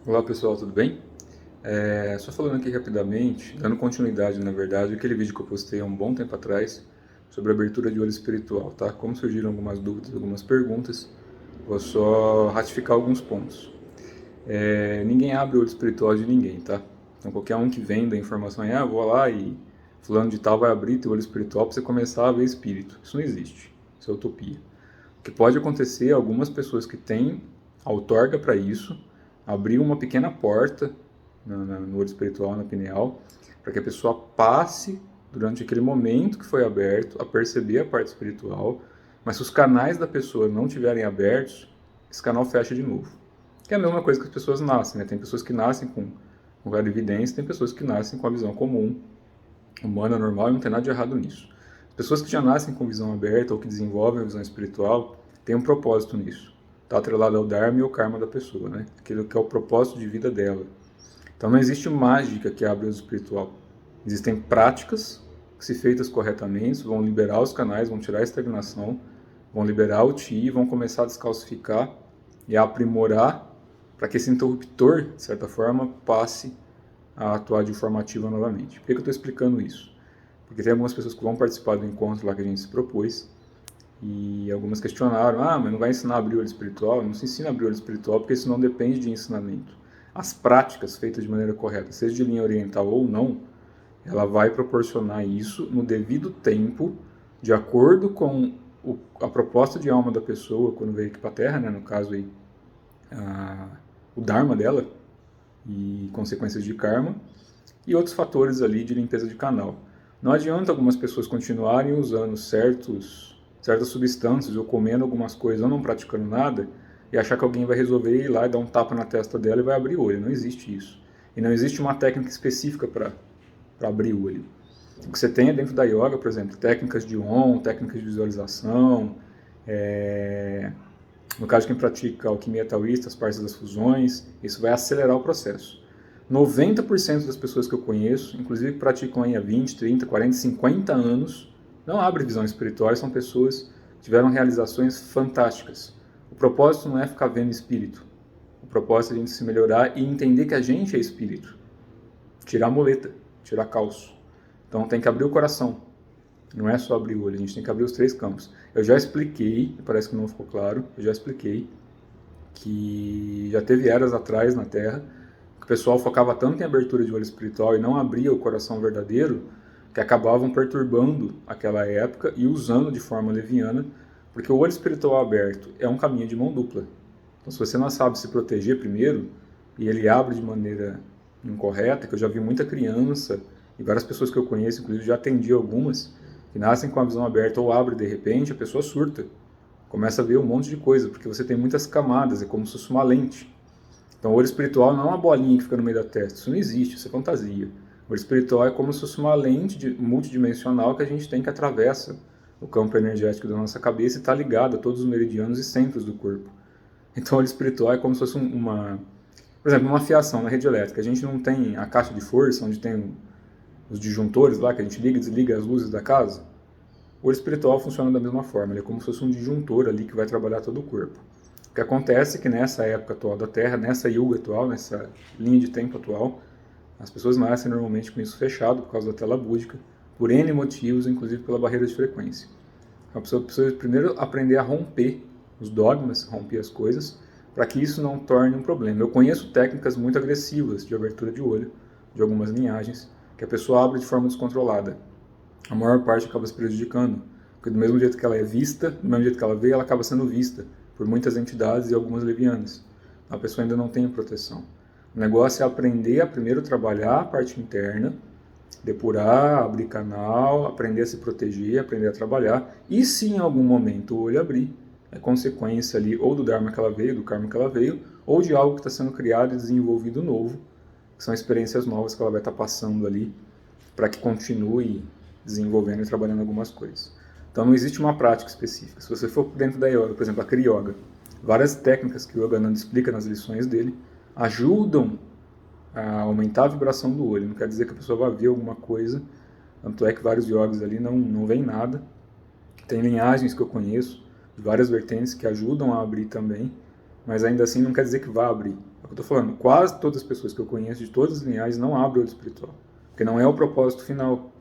Olá pessoal, tudo bem? Só falando aqui rapidamente, dando continuidade na verdade, aquele vídeo que eu postei há um bom tempo atrás sobre a abertura de olho espiritual, tá? Como surgiram algumas dúvidas, algumas perguntas, vou só ratificar alguns pontos. Ninguém abre o olho espiritual de ninguém, tá? Então qualquer um que venda a informação aí, vou lá e fulano de tal vai abrir teu olho espiritual para você começar a ver espírito. Isso não existe, isso é utopia. O que pode acontecer é algumas pessoas que têm a outorga para isso, abrir uma pequena porta no olho espiritual, na pineal, para que a pessoa passe, durante aquele momento que foi aberto, a perceber a parte espiritual, mas se os canais da pessoa não estiverem abertos, esse canal fecha de novo. Que é a mesma coisa que as pessoas nascem, né? Tem pessoas que nascem com evidência, tem pessoas que nascem com a visão comum, humana, normal, e não tem nada de errado nisso. As pessoas que já nascem com visão aberta ou que desenvolvem a visão espiritual têm um propósito nisso. Está atrelado ao Dharma e ao Karma da pessoa, né? Aquilo que é o propósito de vida dela. Então não existe mágica que abre o espiritual. Existem práticas que, se feitas corretamente, vão liberar os canais, vão tirar a estagnação, vão liberar o Ti, vão começar a descalcificar e a aprimorar para que esse interruptor, de certa forma, passe a atuar de forma ativa novamente. Por que eu estou explicando isso? Porque tem algumas pessoas que vão participar do encontro lá que a gente se propôs e algumas questionaram, mas não vai ensinar a abrir o olho espiritual? Não se ensina a abrir o olho espiritual porque isso não depende de ensinamento. As práticas feitas de maneira correta, seja de linha oriental ou não, ela vai proporcionar isso no devido tempo, de acordo com a proposta de alma da pessoa quando veio aqui para a Terra, né, no caso aí, o Dharma dela e consequências de karma, e outros fatores ali de limpeza de canal. Não adianta algumas pessoas continuarem usando certas substâncias ou comendo algumas coisas ou não praticando nada e achar que alguém vai resolver ir lá e dar um tapa na testa dela e vai abrir o olho. Não existe isso. E não existe uma técnica específica para abrir o olho. O que você tem é dentro da yoga, por exemplo, técnicas de Om, técnicas de visualização, no caso de quem pratica alquimia taoísta, as partes das fusões, isso vai acelerar o processo. 90% das pessoas que eu conheço, inclusive que praticam aí há 20, 30, 40, 50 anos, não abrem visão espiritual, são pessoas que tiveram realizações fantásticas. O propósito não é ficar vendo espírito. O propósito é a gente se melhorar e entender que a gente é espírito. Tirar a muleta, tirar calço. Então tem que abrir o coração. Não é só abrir o olho, a gente tem que abrir os três campos. Eu já expliquei, parece que não ficou claro, eu já expliquei que já teve eras atrás na Terra que o pessoal focava tanto em abertura de olho espiritual e não abria o coração verdadeiro que acabavam perturbando aquela época e usando de forma leviana, porque o olho espiritual aberto é um caminho de mão dupla. Então se você não sabe se proteger primeiro e ele abre de maneira incorreta, que eu já vi muita criança e várias pessoas que eu conheço, inclusive já atendi algumas, que nascem com a visão aberta ou abre de repente, a pessoa surta. Começa a ver um monte de coisa, porque você tem muitas camadas, é como se fosse uma lente. Então o olho espiritual não é uma bolinha que fica no meio da testa, isso não existe, isso é fantasia. O olho espiritual é como se fosse uma lente multidimensional que a gente tem que atravessa o campo energético da nossa cabeça e está ligado a todos os meridianos e centros do corpo. Então o olho espiritual é como se fosse por exemplo, uma fiação na rede elétrica. A gente não tem a caixa de força, onde tem os disjuntores lá, que a gente liga e desliga as luzes da casa. O olho espiritual funciona da mesma forma, ele é como se fosse um disjuntor ali que vai trabalhar todo o corpo. O que acontece é que nessa época atual da Terra, nessa yuga atual, nessa linha de tempo atual, as pessoas nascem normalmente com isso fechado por causa da tela búdica, por N motivos, inclusive pela barreira de frequência. A pessoa precisa primeiro aprender a romper os dogmas, romper as coisas, para que isso não torne um problema. Eu conheço técnicas muito agressivas de abertura de olho, de algumas linhagens, que a pessoa abre de forma descontrolada. A maior parte acaba se prejudicando, porque do mesmo jeito que ela é vista, do mesmo jeito que ela vê, ela acaba sendo vista por muitas entidades e algumas levianas. A pessoa ainda não tem proteção. O negócio é aprender a primeiro trabalhar a parte interna, depurar, abrir canal, aprender a se proteger, aprender a trabalhar, e se em algum momento o olho abrir, é consequência ali ou do Dharma que ela veio, do Karma que ela veio, ou de algo que está sendo criado e desenvolvido novo, que são experiências novas que ela vai estar passando ali para que continue desenvolvendo e trabalhando algumas coisas. Então não existe uma prática específica. Se você for dentro da yoga, por exemplo, a Kriya Yoga, várias técnicas que o Yogananda explica nas lições dele ajudam a aumentar a vibração do olho. Não quer dizer que a pessoa vai ver alguma coisa, tanto é que vários yogis ali não veem nada. Tem linhagens que eu conheço, de várias vertentes que ajudam a abrir também, mas ainda assim não quer dizer que vá abrir. É o que eu estou falando, quase todas as pessoas que eu conheço, de todas as linhagens, não abrem o olho espiritual, porque não é o propósito final.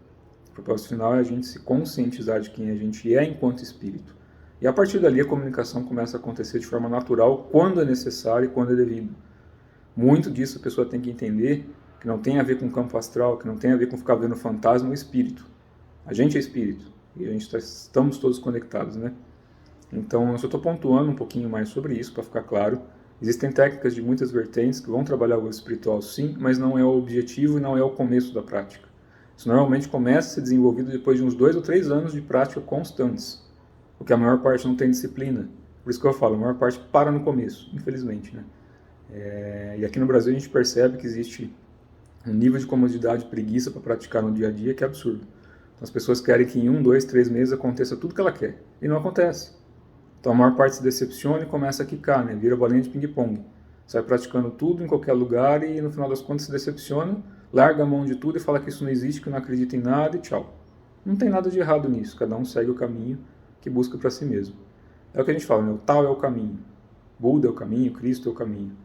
O propósito final é a gente se conscientizar de quem a gente é enquanto espírito. E a partir dali a comunicação começa a acontecer de forma natural, quando é necessário e quando é devido. Muito disso a pessoa tem que entender que não tem a ver com o campo astral, que não tem a ver com ficar vendo fantasma ou espírito. A gente é espírito e a gente estamos todos conectados, né? Então eu só estou pontuando um pouquinho mais sobre isso para ficar claro. Existem técnicas de muitas vertentes que vão trabalhar o espiritual sim, mas não é o objetivo e não é o começo da prática. Isso normalmente começa a ser desenvolvido depois de uns 2 ou 3 anos de prática constantes, porque a maior parte não tem disciplina. Por isso que eu falo, a maior parte para no começo, infelizmente, né? E aqui no Brasil a gente percebe que existe um nível de comodidade e preguiça para praticar no dia a dia que é absurdo. Então as pessoas querem que em 1, 2, 3 meses aconteça tudo que ela quer, e não acontece. Então a maior parte se decepciona e começa a quicar, né? Vira bolinha de ping-pong. Sai praticando tudo em qualquer lugar e no final das contas se decepciona, larga a mão de tudo e fala que isso não existe, que não acredita em nada e tchau. Não tem nada de errado nisso, cada um segue o caminho que busca para si mesmo. É o que a gente fala, né? O tal é o caminho. Buda é o caminho, Cristo é o caminho.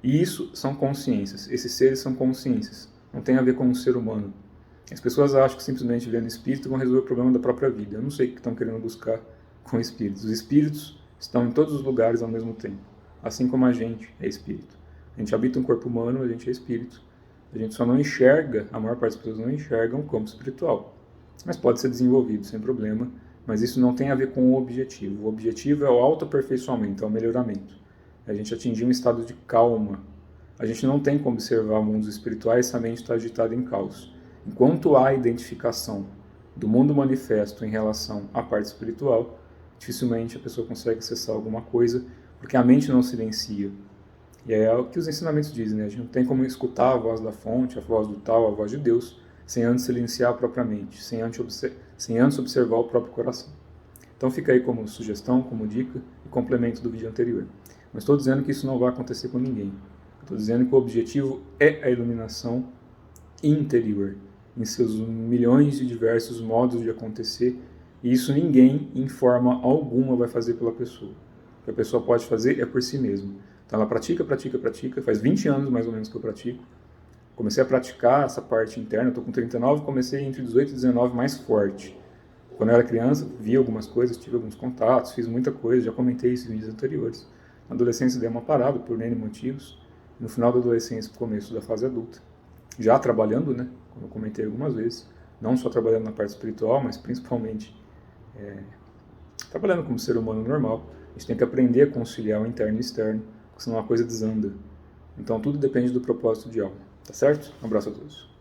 E isso são consciências, esses seres são consciências, não tem a ver com um ser humano. As pessoas acham que simplesmente vendo espírito vão resolver o problema da própria vida. Eu não sei o que estão querendo buscar com espíritos. Os espíritos estão em todos os lugares ao mesmo tempo, assim como a gente é espírito. A gente habita um corpo humano, a gente é espírito. A gente só não enxerga, a maior parte das pessoas não enxergam como espiritual. Mas pode ser desenvolvido sem problema, mas isso não tem a ver com o objetivo. O objetivo é o autoaperfeiçoamento, é o melhoramento. A gente atingir um estado de calma. A gente não tem como observar mundos espirituais se a mente está agitada em caos. Enquanto há identificação do mundo manifesto em relação à parte espiritual, dificilmente a pessoa consegue acessar alguma coisa, porque a mente não silencia. E é o que os ensinamentos dizem, né? A gente não tem como escutar a voz da fonte, a voz do tal, a voz de Deus, sem antes silenciar a própria mente, sem antes observar o próprio coração. Então fica aí como sugestão, como dica e complemento do vídeo anterior. Não estou dizendo que isso não vai acontecer com ninguém. Estou dizendo que o objetivo é a iluminação interior, em seus milhões de diversos modos de acontecer, e isso ninguém, em forma alguma, vai fazer pela pessoa. O que a pessoa pode fazer é por si mesma. Então ela pratica, faz 20 anos mais ou menos que eu pratico. Comecei a praticar essa parte interna, estou com 39, comecei entre 18 e 19 mais forte. Quando eu era criança, vi algumas coisas, tive alguns contatos, fiz muita coisa, já comentei isso em vídeos anteriores. Na adolescência dei uma parada por N motivos. No final da adolescência, começo da fase adulta, já trabalhando, né, como eu comentei algumas vezes, não só trabalhando na parte espiritual, mas principalmente trabalhando como ser humano normal. A gente tem que aprender a conciliar o interno e o externo, porque senão a coisa desanda. Então tudo depende do propósito de alma. Tá certo? Um abraço a todos.